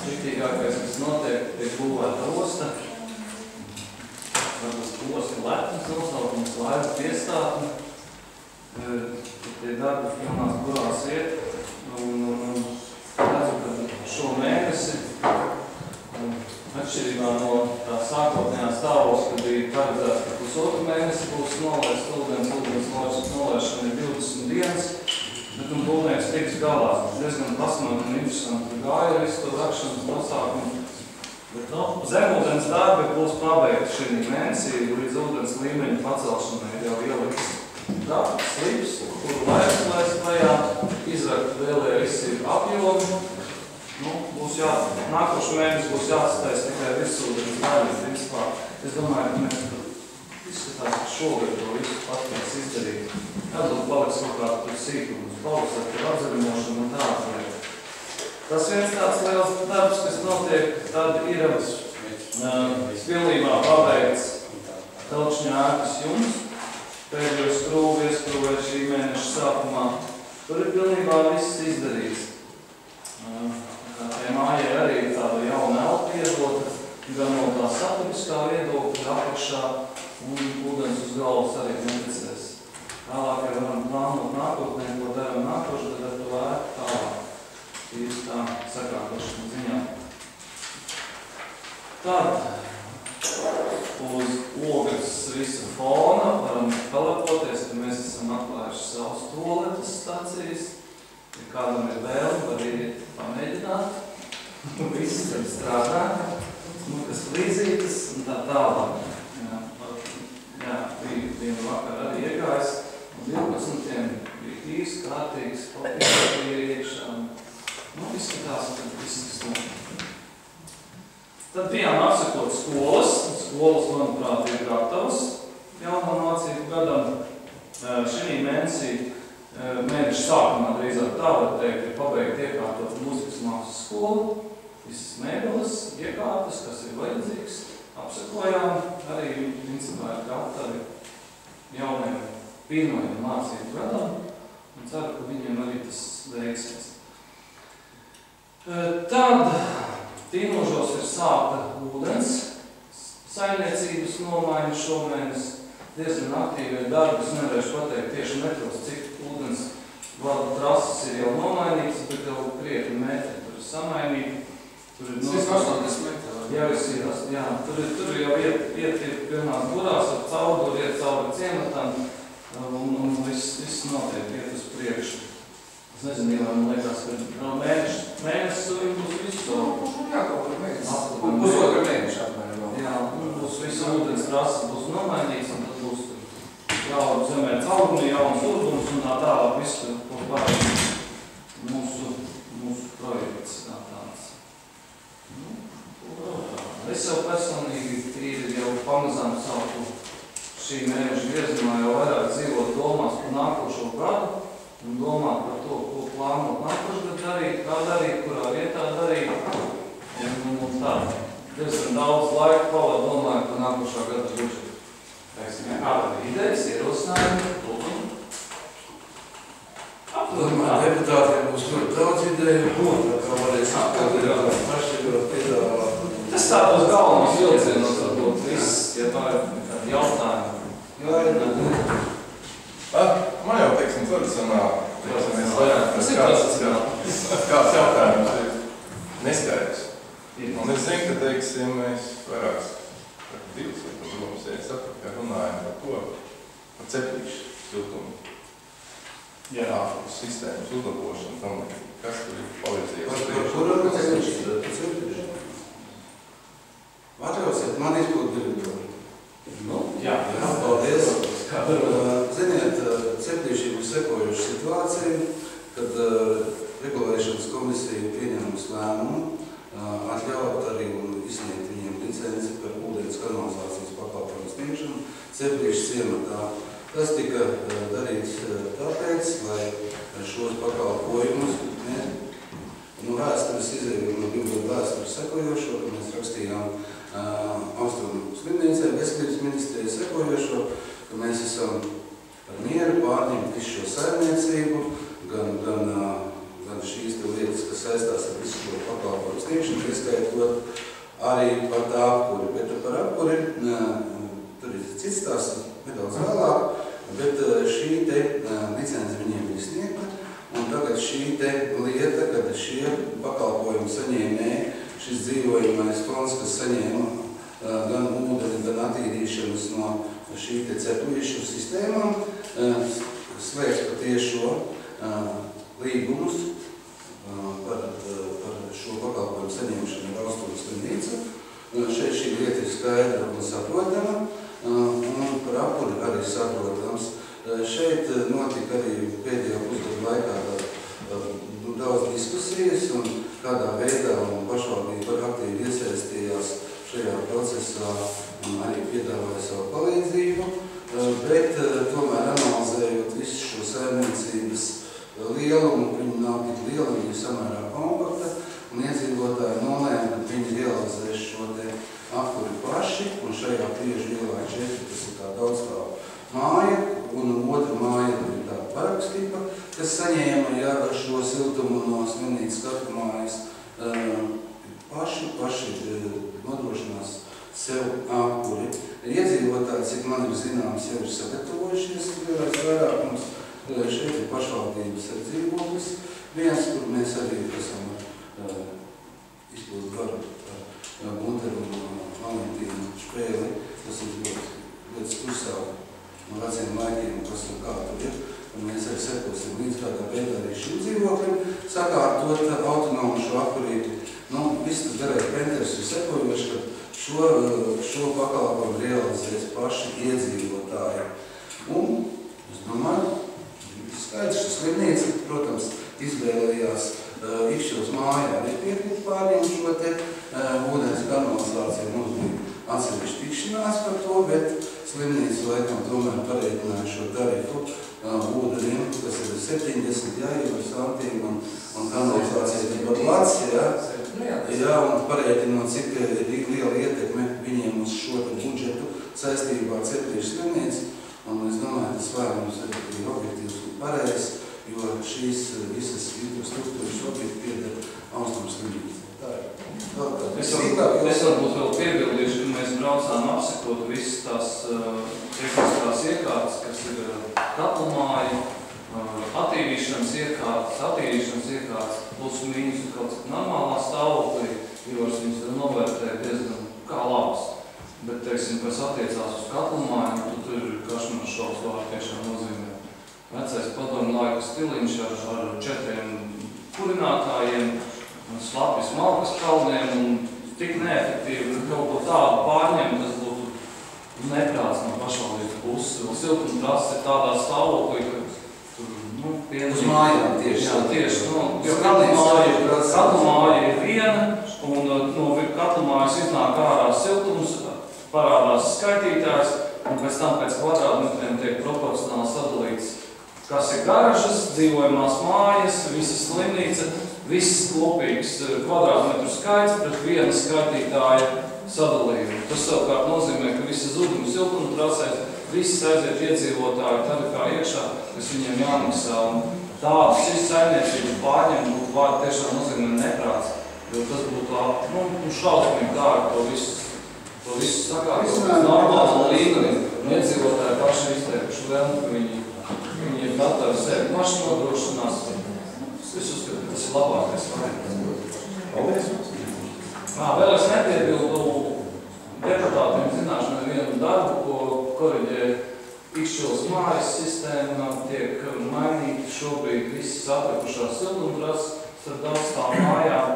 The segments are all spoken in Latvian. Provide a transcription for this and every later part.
Kritīgākais, kas notiek, tiek būvēta osta. Varbūt osta lepnas nosaukums, laiva piestātne. Tie darbi pilnās burās iet. Un redzu, ka šo mēnesi, atšķirībā no tā sākotnējā stāvos, kad bija paredzēts, ka pusotru mēnesi būs nolaists ūdens nolaišana ir 20 dienas, bet būvnieks tiks galā. Diezgan pasmagi un interesanti gāja visu to rakšanas pasākumu. Bet zemūdens darbi būs pabeigti šī mēnesī, līdz ūdens līmeņa pacelšanai jau ielikts slips, kuru laist klajā, izrakt vēlē visi apjomi. Nākošu mēnesi būs jāatstājas tikai visūdens daļa, principā. Es domāju, ka mēs izskatās, ka šogad to visu paspēs izdarīt. Jābūt paliks kaut kā tur sīkums, paliks ar atzaļumošanu un tādu lietu. Tas viens tāds liels darbs, kas notiek, tad ir pilnībā pabeigts Telkšņu ēkas jums. Pēdējo skrūvu ieskrūvē šī mēneša sākumā. Tur ir pilnībā viss izdarīts. Tie mājai arī ir tāda jauna elpa iedota, gan no tā saturiskā viedokļa apakšā, un ūdens uz galvas arī neticēs. Tālāk jau varam plānot nākotnē, ko daram nākošu, tad ar to ēku tālāk. Tīs tā sakārtošana ziņā. Tad uz ogles visa fona varam palepoties, ka mēs esam atklājuši savus toaletes stacijas. Ja kādam ir vēl, var arī pamēģināt. Viss, kad strādā, kas līdzītas un tā tālāk. Jā, vienu vakar arī iegājis. Un 12. bija tīrs, kārtīgs, papīrs bija iekšā. Izskatās, ka viss kas notiek. Tad bijām apsakot skolas. Skolas, manuprāt, ir gatavas jaunā mācību gadam. Šī mēnesī, mēneša sākumā drīzāk tā var teikt, ir pabeigta iekārtot mūzikas mākslas skolu. Visas mēbeles, iekārtas, kas ir vajadzīgs, apsakojām. Arī principā ir gatavi jaunajam pirmajam mācību gadam. Un ceru, ka viņiem arī tas veiksies. Tad Tīnožos ir sākta ūdens saimniecības nomaiņa šomēnes. Diezgan aktīvie darbi, es nevarēšu pateikt tieši metros, cik ūdens vada trases ir jau nomainītas, bet jau krietni metri tur ir samainīti. Tur ir 80 metri. Jā, tur jau iet pilnās burās ar caurduru, iet cauri ciematam, un viss notiek, iet uz priekšu. Es nezinu, vai man liekas, ka mēnesis viņi būs visu. Jā, kaut kur mēnesis. Pusotra mēneša apmēram. Jā, būs visu ūdens trases būs nomainīts, un tad būs jauna zemē caurumi, jauns ūdens, un tā tālāk viss, ko pārējums mūsu projekts kā tāds. Es jau personīgi ir jau pamazām sāku šī mēneša griezumā jau vairāk dzīvot domās par nākošo gadu, un domāt par to, ko plānot nākošgad darīt, kā darīt, kurā vietā darīt. Un tā, diezgan daudz laika pavadu domāju par nākošā gada budžetu. Kāda idejas, ierosinājumi, lūdzu? Domāju, deputātiem būs ļoti daudz ideju, kā varēs atkārtot piedāvāt. Tas tādos galvenos vilcienos varbūt viss, ja tā ir kādi jautājumi. Man jau, teiksim, tradicionāli, kāds jautājums ir neskaidrs. Un es zinu, ka, teiksim, mēs vairākas, divas runas atpakaļ runājam par to, par ceplīšu siltumu. Jā, sistēmas uzlabošanu, tam, kas tur ir palīdzīgs. Par kuru ceplīšu? Atļausiet, man izpūt direktori. Jā, paldies. Ziniet, ceplīšiem ir sekojuša situācija, kad regulēšanas komisija pieņemusi lēmumu atļaut arī un izsniegt viņiem licenci par ūdens kanalizācijas pakalpojumu sniegšanu ceplīšu ciematā. Tas tika darīts tāpēc, lai šos pakalpojumus vēstures izējumi no 2 gadu vēstures sekojošo, kad mēs rakstījām Austrumu slimnīcai, veselības ministrijai sekojošo, ka mēs esam ar mieru pārņemt visu šo saimniecību, gan šīs lietas, kas saistās ar visu šo pakalpojumu sniegšanu, ieskaitot arī pat apkuri. Bet par apkuri tur ir cits tās nedaudz vēlāk, bet šī te licence viņiem bija sniegta. Un tagad šī te lieta, kad šie pakalpojumu saņēmēji, šis dzīvojamais fonds, kas saņēma gan ūdeni, gan attīrīšanas no šī te ceplīšu sistēmām, slēdz patiešo līgumus par šo pakalpojumu saņemšanu ar Austrumu slimnīcu. Šeit šī lieta ir skaidra un saprotama, un par apkuri arī saprotams. Šeit notika arī pēdējo pusgadu laikā daudz diskusijas, un kādā veidā un pašvaldība aktīvi iesaistījās šajā procesā un arī piedāvāja savu palīdzību, bet tomēr analizējot visu šo saimniecības lielumu, viņi nav tik liela, viņi ir samērā kompakta, un iedzīvotāji nolēma, ka viņi realizēs šo te apkuri paši, un šajā Priežu ielā 4, tas ir tā daudzstāvu māja, un otra māja ir tāda parakstipa, kas saņēma šo siltumu no slimnīcas skatu mājas. Paši nodrošinās sev apkuri. Iedzīvotāji, cik man ir zināms, jau ir sagatavojušies vairākums. Šeit ir pašvaldības ar dzīvoklis viens, kur mēs arī esam izpildu varu ar Gunteru un Valentīnu Špēli. Tas ir ļoti stursāvi no veciem laikiem, kas un kā tur ir. Un mēs arī sekosim līdz kādā veidā arī šim dzīvoklim, sakārtot autonomu šo apkurīti. Viss tas garais penters ir sekojoši, ka šo pakalpojumu realizēs paši iedzīvotāji. Un, es domāju, skaidrs, ka slimnīca, protams, izvēlējās Ikšķils mājā arī pietikt pārņem šo te ūdens kanalizāciju. Mums bija atsevišķi tikšanās par to, bet slimnīca laikam tomēr pareidināja šo tarifu ūdenim, kas ir 70 centiem un kanalizācija ir pat lats, un pareidinot, cik liela ietekme viņiem uz šo budžetu saistībā ar Ceplīšu slimnīcu. Un es domāju, tas vērums ir objektīvs un pareizs, jo šīs visas infrastruktūras objekti pieder Austrumu slimnīcai. Tā ir. Es varbūt vēl piebildīšu, ka mēs braucām apsekot visas tās tehniskās iekārtas, kas ir katlumāji, attīrīšanas iekārtas, plus mīnus un kaut cik normālā stāvoklī, jo viņas novērtēja diezgan kā labs. Bet, teiksim, kas attiecās uz katlumāju, tu tur Kašmanas šovs vārdu tiešām nozīmē. Vecais padomu laika stiliņš ar 4 kurinātājiem, slapjas malkas kalniem un tik neefektīvi kaut ko tādu pārņem, tas būtu neprāts no pašvaldības puses. Siltumtrases ir tādā stāvoklī, ka tur, uz mājām tieši. Jā, tieši. Jo katlumāja ir viena, un no katlumājas iznāk ārā siltums, parādās skaitītājs, un pēc tam pēc kvadrātmetriem tiek proporcionāli sadalīts, kas ir garažas, dzīvojamās mājas, visa slimnīca, viss kopīgs kvadrātmetru skaits pret viena skaitītāja sadalījumu. Tas savukārt nozīmē, ka visa zuduma siltuma trasēs, viss aiziet iedzīvotāju tarifā iekšā, kas viņiem jāmaksā. Un tādas saimniecības pārņem būtu vārdu tiešām nozīmē neprāts, jo tas būtu šausmīgi dārgi to visu sakārtot normālā līmenī. Iedzīvotāji paši izteikuši vēlmi, ka viņi ir gatavi sevi paši nodrošinās. Es uzskatu, ka tas ir labākais variants. Paldies! Vēl es nepiebildu deputātiem zināšanai vienu darbu, ko koriģē Ikšķils mājas sistēma, tiek mainīti šobrīd visas atlikušās siltumtrases starp daudzstāvu mājām,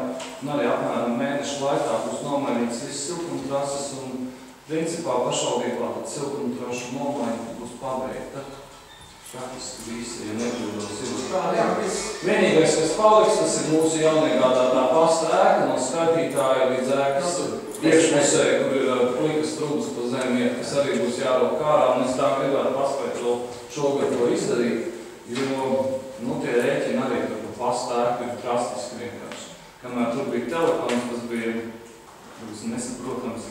un arī apmēram mēnešu laikā būs nomainīts visas siltumtrases, un principā pašvaldībā tad siltumtrašu nomaiņa būs pabeigta. Praktiski visi, ja nekļūdos, ir. Vienīgais, kas paliks, tas ir mūsu jauniegādātā pasta ēka no skaitītāja līdz ēkas iekšpusē, kur ir plikas trūdas pa zemi, kas arī būs jārok kārā, un es tā gribētu paspēt šogad to izdarīt, jo tie rēķini arī par pasta ēku ir drastiski vienkārši. Kamēr tur bija telefons, tas bija nesaprotams,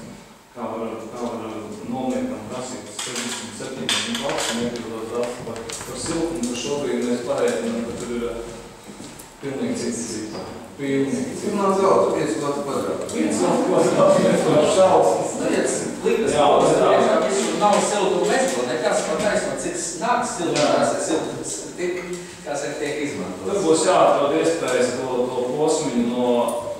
kā var nomniekam prasīt 70 valsts, un iekļūdot datu par siltumu, ka šobrīd mēs parēķinām, ka tur ir pilnīgi cits. Pilnīgi. Cik nav zelta 5 latu kvadrātu? 5 latu kvadrātu, vienkārši šausmas. Likas, nav siltumu mezgla, nekas par taisnot, cik nāk siltums tiek izmantots. Tur būs jāatrod iespējas to posmiņu no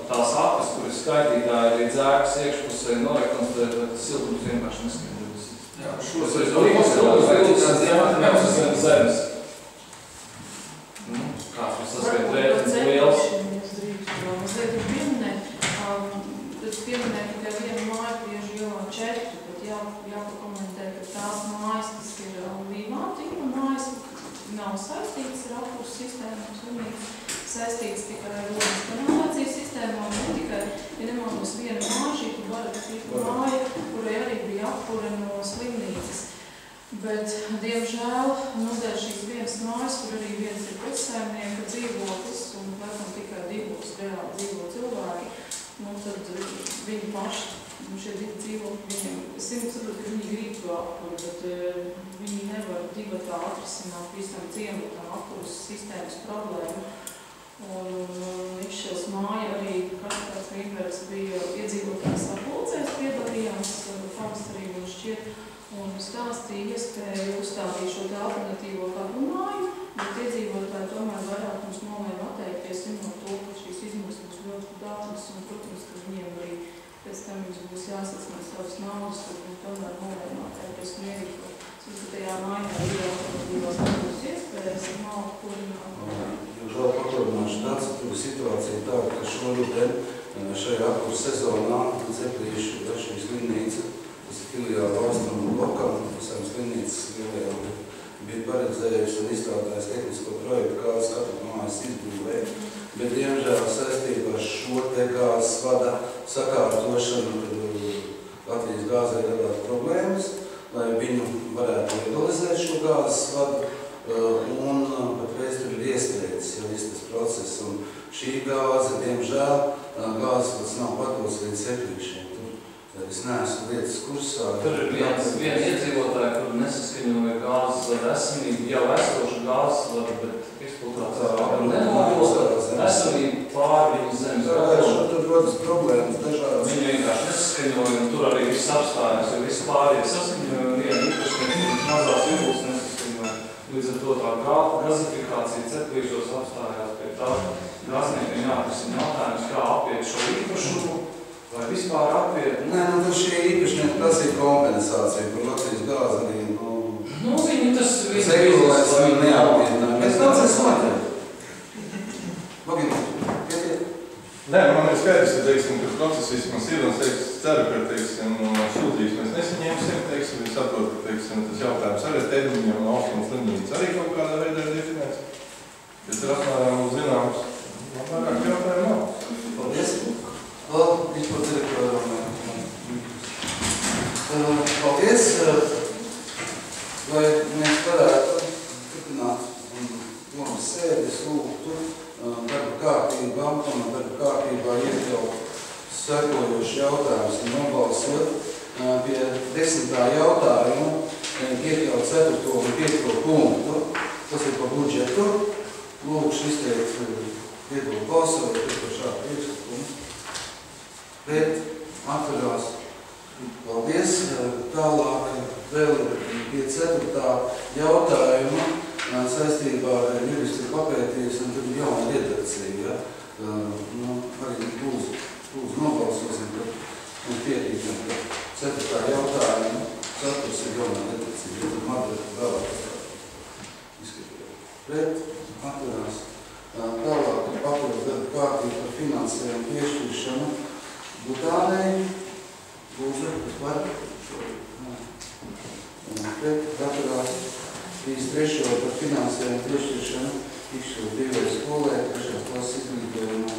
tās apes, kur ir skaitītāji arī dzēkas iekšpusē norekonstruēt, vai tas siltums vienkārši neskaidrs. Jā, Tas ir līdz zemes. Kāds mums saskait rēķins liels? Mazliet ir pieminēt, tad pieminēt tikai vienu māju Priežu ielā 4, bet jāpakomentē, ka tās mājas, kas ir līmā tīpa mājas, nav saistītas ar apkurs sistēmu, slimības, saistītas tikai ar ūdens kanalizācijas sistēmām, ne tikai, ja nemaldos viena māžīta Barata tipa māja, kurai arī bija apkure no slimnīcas. Bet, diemžēl, dēļ šīs vienas mājas, kur arī viens ir pēcsaimnieka dzīvoklis un laikam tikai divos reāli dzīvo cilvēki, tad viņi paši, šie divi dzīvokļi, viņiem, es saprotu, ka viņi grib to apkuri, bet viņi nevar divatā atrisināt visam ciematam apkuras sistēmas problēmu. Un Ikšķils māja arī Katrās Rīgvērs bija iedzīvotājs sapulcēs piedalījās, pavasarī man šķiet, un stāstīja iespēju uzstādīt šo alternatīvo kādu māju, bet iedzīvotāji tomēr vairāk mums nolēma atteikties, zinot to, ka šīs izmaksas būs ļoti dārgas, un, protams, ka viņiem arī pēc tam jums būs jāsasmē savas naudas, un tomēr nolēma atteikties mierīgi. Es tajā mājā ir alternatīvās nebūs iespējas, un nav kurināt. Vēl paturināšu tāds, tur situācija tā, ka šoruden šajā apkurs sezonā Ceplīšu šī slimnīca, tas ir filiāla austrumu blokam, visām slimnīcas lielajām bija paredzējuši un izstrādājis tehnisko projektu, kādas katru mājas izbūvē, bet diemžēl saistībā ar šo te gāzes vada sakārtošanu, kad Latvijas gāzē radāt problēmas, lai viņu varētu legalizēt šo gāzes vadu, un patreiz tur ir iestrēdzis jau viss tas process, un šī gāze, diemžēl, gāzes pats nav padots līdz Ceplīšiem. Es neesmu lietas kursā. Tur ir viena iedzīvotāja, kur nesaskaņoja gāzes vadu esamību, jau esošu gāzes vadu, bet eksploatācija nenolūst esamību pāri viņas zemes gāzes. Tur rodas problēmas dažādas. Viņi vienkārši nesaskaņoja, un tur arī viss apstājas, jo visi pārējie saskaņoja, un viena īpašnieki mazās impulsas nesaskaņoja. Līdz ar to tā gazifikācija Ceplīšos apstājās pie tā. Gāzniekiem jāatrisina jautājums, kā apiet šo īpašumu, vai vispār apiet. Nē, tur šie īpašnieki prasīja kompensāciju, kur Latvijas gāze arī, viņi tas viss sekulēs viņi neapiet. Mēs daudz esam Login, pietiet? Nē, man ir skaidrs, ka process vismaz ir, un es ceru, ka sūdzības mēs nesaņemsim, es saprotu, ka tas jautājums arī termiņiem un austrumu slimnīcas arī kaut kādā veidā ir definēts. Bet ir apmēram zināms, man vairāk jautājumu nav. Paldies. Vēl vispār direktoram. Paldies. Lai mēs varētu turpināt domas sēdes, lūgtu darba kārtībām, un darba kārtībā iekļaut sekojoši jautājums un nobalsot pie 10. jautājumu, iekļaut 4. un 5. punktu, kas ir par budžetu. Lūkšu izteikt viedokli balsot, par šādu priekšlikumu. Bet atturās. Paldies. Tālāk vēl pie 4. jautājuma saistībā ar juristu papētījus, un tur ir jauna redakcija. Arī lūdzu nobalsosim, un piekrītam, ka 4. jautājuma saturs ir jauna redakcija. Tur Margarita vēlāk izskatījāt. Bet atturās. Tālāk ir papildus darba kārtība par finansējumu piešķiršanu Butānei. Lūdzu, kas var? Bet atturās 33. par finansējumu piešķiršanu Ikšķils brīvajai skolai, 3. klases izglītojuma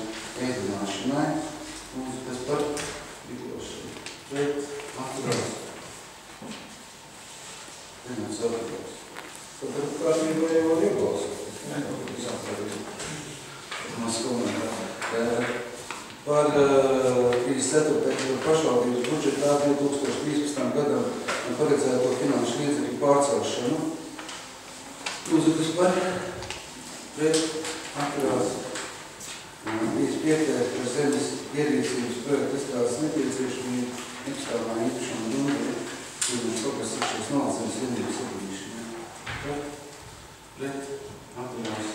ēdināšanai. Lūdzu, kas par izglītošanu. Bet atturās. Vienāds atturās. Tad darba kārtībā jau var iebalsot. Par 34. pašvaldības budžetā 2013. gadam paredzēto finanšu līdzekļu pārcelšanu. Lūdzu, kas par? Pret atturās. pieteikt par zemes ierīcības projektu izstrādes nepieciešamību nepastāvā īpašuma numuru, kur mums kaut kas tikšos nolacījums vienības atbīšana. Pret, atturās.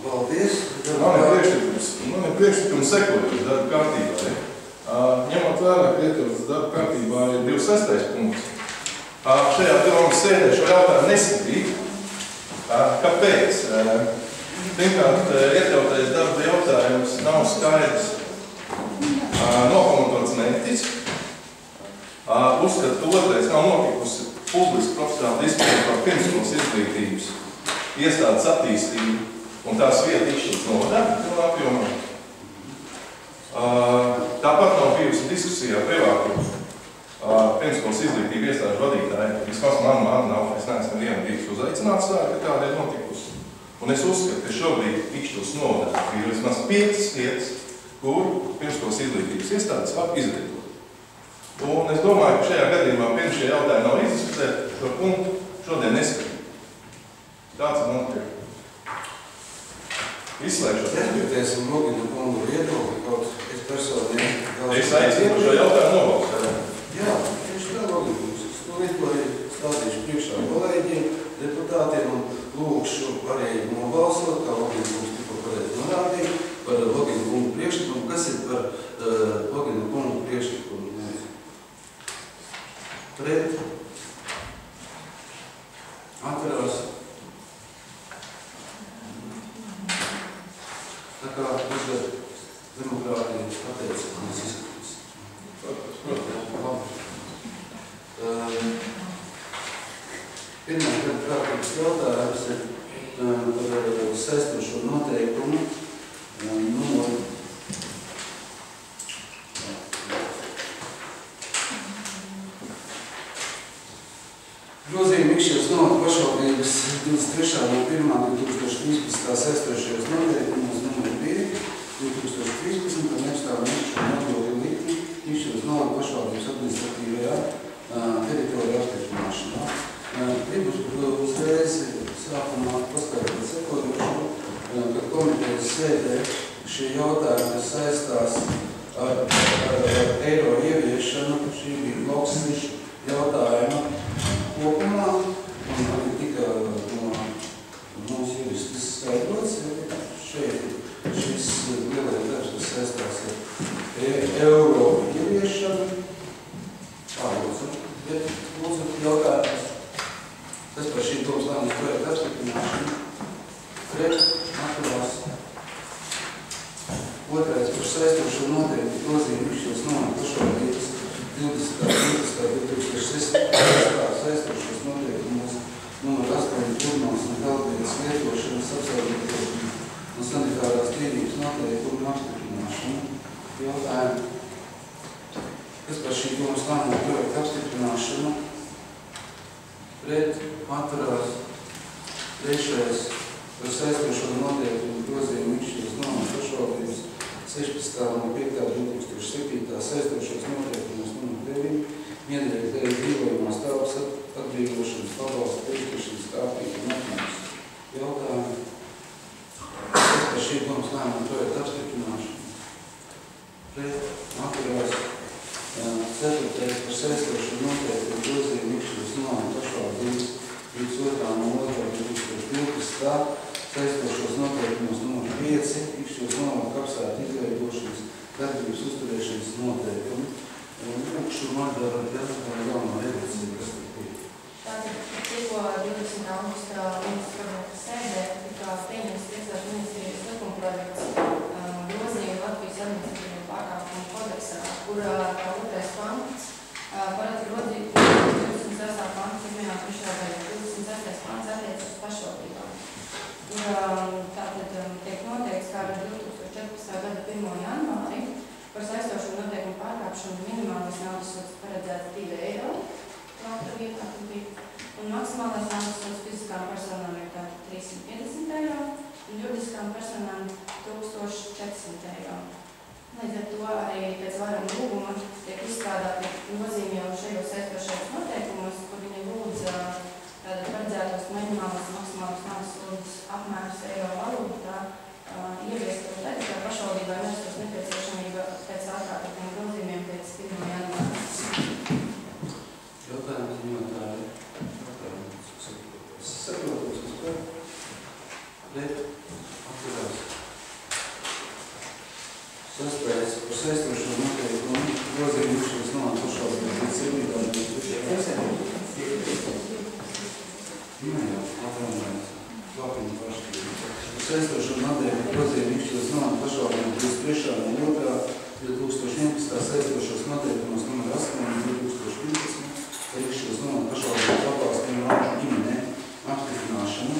Paldies. Man ir priekšlikums sekojoši darba kārtībā. Ņemot vērā, ka ietvaras darba kārtībā ir 26. punkts. Šajā domas sēdē šo jautājumu neskatīt. Kāpēc? Pirmkārt, iekļautais darba jautājums nav skaidrs nopamatots mērķis. Uzskat otrais nav notikusi publiski profesionāla diskusija par pirmskolas izglītības iestādes attīstību un tās vieta izšķirts novadā pilnā apjomā. Tāpat nav bijusi diskusija ar privātu pirmskolas izglītību iestāžu vadītāju. Vismaz man nav, es neesmu vienu bijis uzaicināts tā, ka tāda ir notikusi. Un es uzskatu, ka šobrīd Ikšķils novadā ir vismaz 5 vietas, kur pirmskolas izglītības iestādes var izglītot. Un es domāju, ka šajā gadījumā pirms šie jautājumi nav izdiskutēti, šo punktu šodien neskatīt. Tāds ir man priekš. Izslēgšot. Respektēsim Logina kungu viedokli, kaut es personīgi... Es aicinu šo jautājumu nobalsot. Jā, tieši tā Logina kungs. Es to visu arī stādīšu priekšā kolēģiem, deputātiem un lūkšu arī nobalsot, kā Logina kungs tikko pareizi norādīja, par Logina kungu priekšlikumu. Kas ir par Logina kungu priekšlikumu? Pret. Atturās. Tā kā uzvar demokrātija pateica, mēs izskatīs. Pirmā kārtības jautājums ir par saistošo noteikumu numuru. Grozījumi Ikšķils novada pašvaldības 23.1.2013. saistošajos noteikumos numuru 2 2013. un nepastāvā īpašuma nodokļu likmi Ikšķils novada pašvaldības administratīvajā teritorijā apstiprināšanā. Gribu uzreiz sākumā paskaidrot sekojošu, ka komitejas sēdē šie jautājumi, kas saistās ar eiro ieviešanu, šī bija lauksnišu jautājuma kopumā, un arī tika no mūsu juristis skaidrots, šeit šis lielais darbs, kas saistās ar eiro ieviešanu. Lūdzu, jautājums. Kas par šīm domas lēmumu projektu apstiprināšanu? Pret, atturās. Otrais par saistošo noteikti grozījumu Ikšķils novada pašvaldības 20.2006. saistošos noteikumus numur 8 turmās un peldvietas lietošanas apsaimniekošanu un sanitārās tīrības noteikumu apstiprināšanu. Jautājumu. Kas par šī domas lēmumu projektu apstiprināšanu? Pret, atturās. Trešais par saistošo noteikumu grozījumu Ikšķils novada pašvaldības 16.5.2007. saistošos noteikumus numur 9 miedrību dēļ dzīvojumās telpas atbrīvošanas pabalstu piešķiršanas kārtību un apmērs. Jautājumu. Kas par šī domas lēmumu projektu apstiprināšanu? Pret, atturās. Ceturtais par saistošo noteikumu grozījumu Ikšķils novada pašvaldības 22.02.2012. saistošos noteikumus numur 5 Ikšķils novada kapsētu izveidošanas darbības uzturēšanas noteikumu. Lūkšu Marģara jauno redakciju, kas tur bija. Tātad tikko 20. augusta ministra kabineta sēdē tika pieņemts Tieslietu ministrijas likumprojekts grozījumu Latvijas administratīvo pārkāpumu kodeksā, kur kā otrais pants paredz grozīt 26. pants 1. 3. daļā. 26. pants attiecas uz pašvaldībām. Tātad tiek noteikts, kā ar 2014. gada 1. janvāri par saistošo noteikumu pārkāpšanu minimālais naudas sods paredzēts 2 eiro lauka vietā, un maksimālais naudas sods fiziskām personām ir 350 eiro un juridiskām personām 1400 eiro. Līdz ar to arī pēc vairuma lūguma tiek izstrādāti grozījumi jau šajos saistošajos noteikumos, kur viņi lūdz paredzētos minimālais un maksimālais naudas sods apmērus eiro valūtā ieviest to tagad, ka pašvaldības par saistošo noteikumu grozījumu izšķiras no pašvaldības līdz 7. Jā, atvainojos. Lapiņu pašķību. Par saistošo noteikumu grozījumu izšķiras no pašvaldības līdz 3. un 2. 2011. saistošos noteikumos nr. 8. 2015. Izšķiras no pašvaldības atbalstiem Raušu ģimenē apstiprināšanu.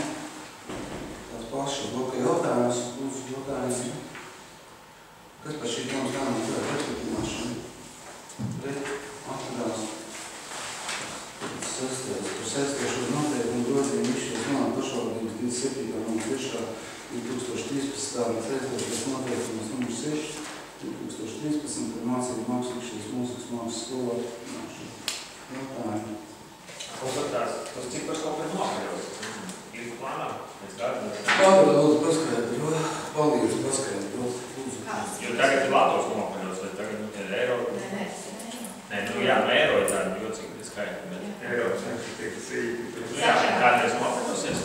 Tās pašas bloka jautājums, lūdzu jautājums. Kas par šī domas lēmumu varētu apstiprināšanu? Pret atturās. Par saistošo noteikumu grozījumu izšķiras no pašvaldības 27. un 3. 2013. saistošos noteikumus nr. 6. 2013. par mācību mākslīgšīs mūzikas mākslas skolā. Jautājumu. Tas cik par kaut kādu nokaļos? Līdz plānā? Pārvar, lūdzu, paskaidro. Palīdzu, paskaidro. Jo tagad ir Latvijas nokaļos, vai tagad ir eiro? Nē, tas ir eiro. Nē, jā, eiro ir tāda jocīga skaita, bet eiro tiek sīki. Jā, kādreiz nokaļosies?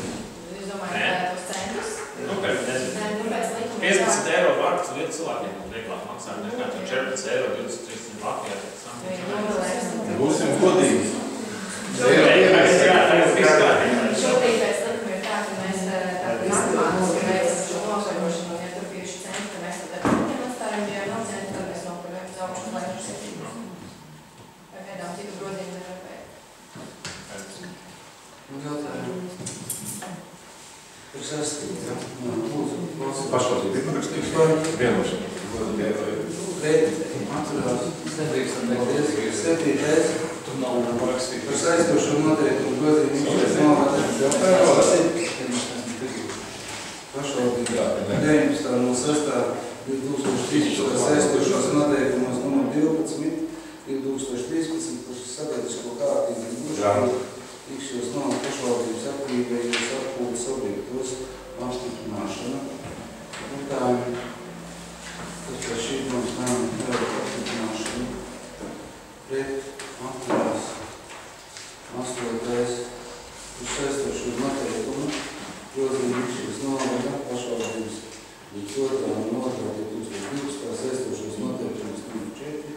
Es domāju, ka tos centus. Nu, pēc nezinu. Nē, nu, pēc likuma. 15 eiro vārds lieta cilvēkiem vieglāk maksāt nekā 14 eiro 23 Latvijā. Būsim godīgi. Šobrīd pēc likuma ir tā, ka mēs matemātiski mēs šo nokaļošanu, ja tur bijuši centi, ka mēs tad ar viņiem atstājam, ja nav centi, tad mēs nokaļojam uz augšu laiku septību. Vai kādām citu grozījumu nevar vajag. Jautājumu. Ir sastīts, jā? Lūdzu, klausim. Pašvaldība ir parakstījusi vienošanu. Pret atturās. Paldies. 7. Par saistošo noteikumu grozījumu izšķiras no pašvaldība 19. no 6. 2013. saistošos noteikumos nr. 12. 2013. par sabiedrisko kārtību izšķiras no pašvaldības aktīvajos atpūtas objektos apstiprināšana. Jautājumu. Kas par šī domas lēmumu apstiprināšanu? Pret atturās. 8. par saistošo noteikumu grozījumu izšķiras no pašvaldības līdz 2. un 2. 2012. saistošos noteikumus nr. 4.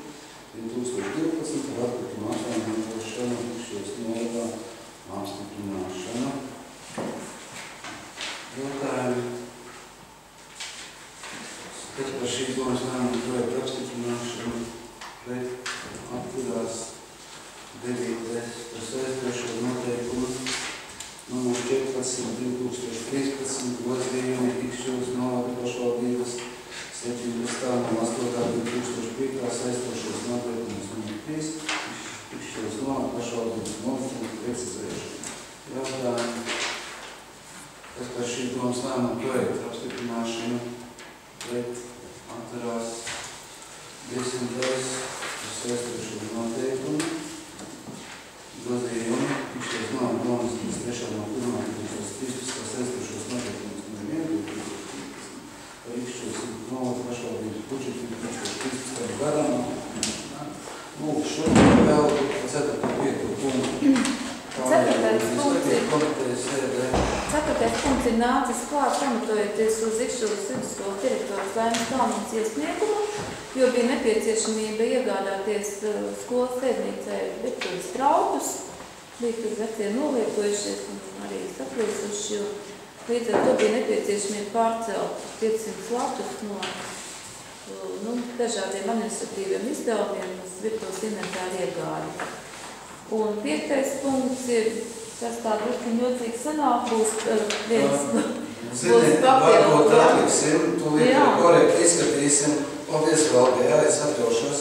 2012. par atkritumu apsaimniekošanu izšķiras no apstiprināšanu. Jautājumu. Kas par šīs domas lēmumu projektu apstiprināšanu? Pret atturās. 9. par saistošo noteikumu nr. 14. 2013. grozījumu izšķiras no pašvaldības 17. no 8. 2005. saistošos noteikumus nr. 3. izšķiras no pašvaldības noteikumu precizēšanu. Jautājumu. Kas par šī domas lēmumu projektu apstiprināšanu? Pret atturās. 10. par saistošo noteikumu grozījumu izšķiras no domas 3. no 1. 2013. saistošos noteikumus nr. 1. par izšķiras no pašvaldības budžetu 2013. gadam. Lūk, šodien vēl 4. 5. punktu. 4. punkts ir nācis klāt, pamatojoties uz Ikšķilas vidusskolas direktoras Laimas Kalniņas iesniegumu, jo bija nepieciešamība iegādāties skolas sēdnīcai virtuves traukus, bija tur vecie nolietojušies un arī saplīsuši, jo līdz ar to bija nepieciešamība pārcelt 500 latus no dažādiem administratīviem izdevumiem uz virtuves inventāru iegādi. Un 5. punkts ir, kas tā drusku jocīgi sanāk, būs viens Varbūt atliksim, tūlīt korekti izskatīsim. Paldies, Valdē, jā, es atļaušos.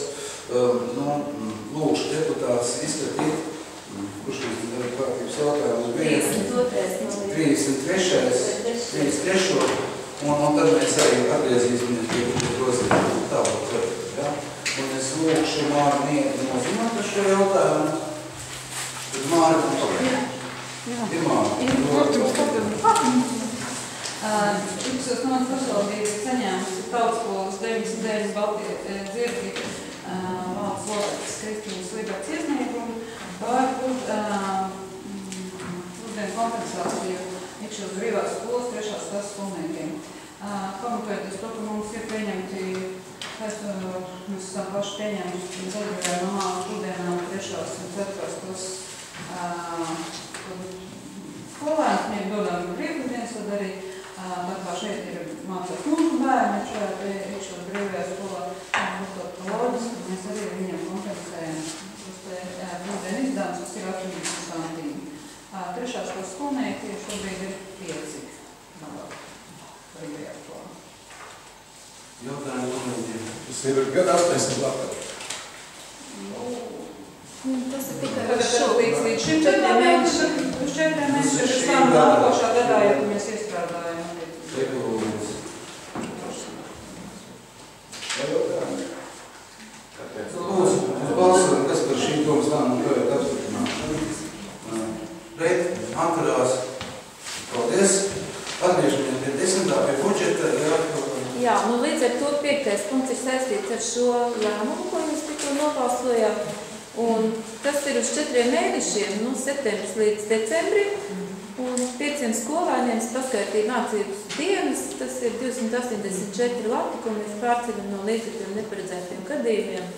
Lūkšu deputāts izskatīt, kurš šīs kārtības jautājums bija. 33. Un tad mēs arī atgriezīsimies pie grozījumu tālāk. Un es lūkšu Māru Nieti nozināt par šo jautājumu. Tad Māra mums ir Māra. Ikšķilas nomas pašvaldība ir saņēmusi tautskolas 99 Baltie dzirdi valsts locekļas Kristīnas Libertas iesniegumu par pusdienu kompensāciju Ikšķilas brīvās skolas 3. klases skolniekiem. Pamatojoties to, ka mums ir pieņemti Mēs esam paši pieņēmuši zaļajā šodienām 3. un 4. klases skolēnus, viņiem dodam brīvdienas, tad arī tā kā šeit ir mācot mūsu bērni, šajā iekšā brīvajā skolā, būtot loģiski, mēs arī viņiem kompensējam uz brīvdienu izdevumus, kas ir 80 santīmi. 3. klases skolnieki šobrīd ir 5 brīvajā skolā. Jautājumu kolēģiem. Tas ir gada 80 lapā. Tas ir tikai Līdz šim 4 mēnešiem, pēc tam nākošā gadā, ja mēs iestrādājam. Rekolūdz. Lūdzu, balsojam, kas par šī domas lēmumu projektu apstiprināšanu. Pret, atturās. Paldies. Atgriežamies pie 10. pie budžeta. Jā, līdz ar to 5. punkts ir saistīts ar šo lēmumu, ko jūs tikko nobalsojāt. Un tas ir uz 4 mēnešiem, no septembris līdz decembrim. Un 5 skolēniem paskaitīja mācības dienas, tas ir 284 lati, ko mēs pārceļam no līdzekļiem neparedzētiem gadījumiem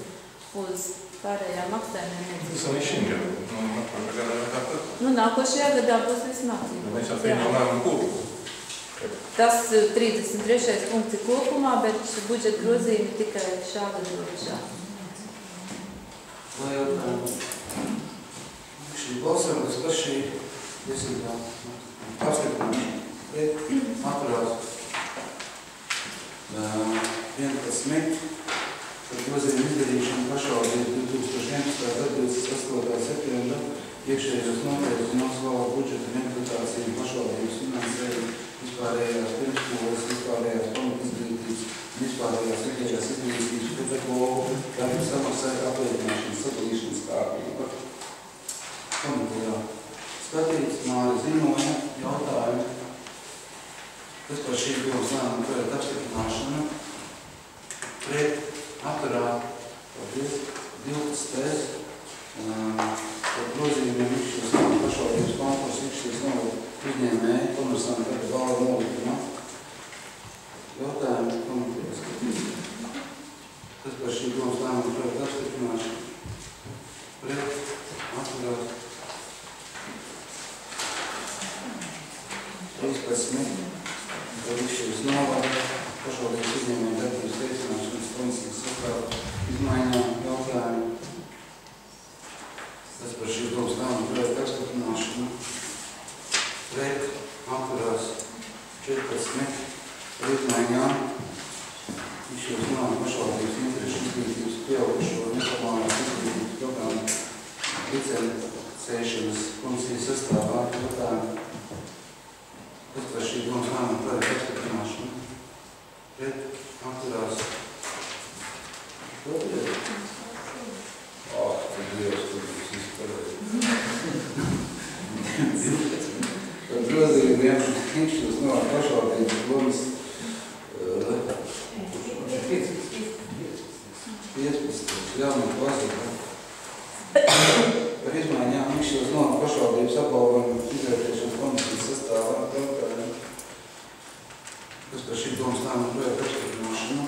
uz pārējām maksājumiem. Tas arī šim gadam. Nākošajā gadā tātad. Nākošajā gadā būs viss mācības. Mēs jau pieņemam lēmumu kopumā. Tas 33. punkts ir kopumā, bet budžeta grozījumi tikai šā gada robežā. Lai jautājumu. Šī balsojuma, kas par šī 10. apstiprināšanu. Pret, atturās. 11. Par grozījumu izdarīšanu pašvaldību 2011. gada 28. septembra iekšējos noteikumus un valsts budžeta interpretāciju pašvaldības finansējumu vispārējās pirmsskolas, vispārējās pamatizglītības, vispārējās ikdienas izglītības pedagogu, darbu samaksai apliecināšanas sadalīšanas kārtība. Komitejā skatīts Māri Zinoņa jautājumu, kas par šī domas lēmumu projektu apstiprināšanu. Pret, atturā, paldies, 12. Par grozījumiem ikšķies nav pašvaldības konkursu, ikšķies nav uzņēmēji, komersanti ar balvu nolikuma. Jautājumu komitejā skatīt. Kas par šī domas lēmumu projektu apstiprināšanu. Pret, atturās. 13. Par ikšķies nav pašvaldības uzņēmēju darbības veicināšanas komisijas sastāvu izmaiņām jautājumu. Tas par šī domas lēmumu projektu apstiprināšanu. Pret, atturās 14. Par izmaiņām izšķirs nav pašvaldības interešu izglītības pieaugušo neformālās izglītības programmu licencēšanas komisijas sastāvā jautājumu. Tas par šī domas lēmumu projektu apstiprināšanu. Pret, atturās. Tad Dievs, tur būs izparēja. Par grozījumiem ikšķies no pašvaldības domas 15. Jāmīt klasītā. Par izmaiņām ikšķies no pašvaldības apbalvojumu izvērtēšanas komisijas sastāvā jautājumu. Kas par šī domas lēmumu projektu apstiprināšanu.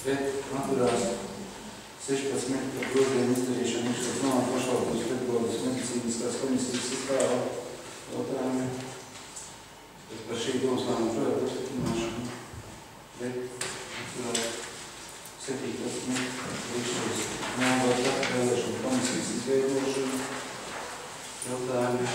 Pret, atturās 16. Par grozījumu izdarīšanu ikšķies no pašvaldības pedagoģijas medicīniskās komisijas sastāvā jautājumu. Kas par šī domas lēmumu projektu apstiprināšanu. Pret, atturās 17. Ikšķies no vēlēšanu komisijas izveidošanu jautājumu.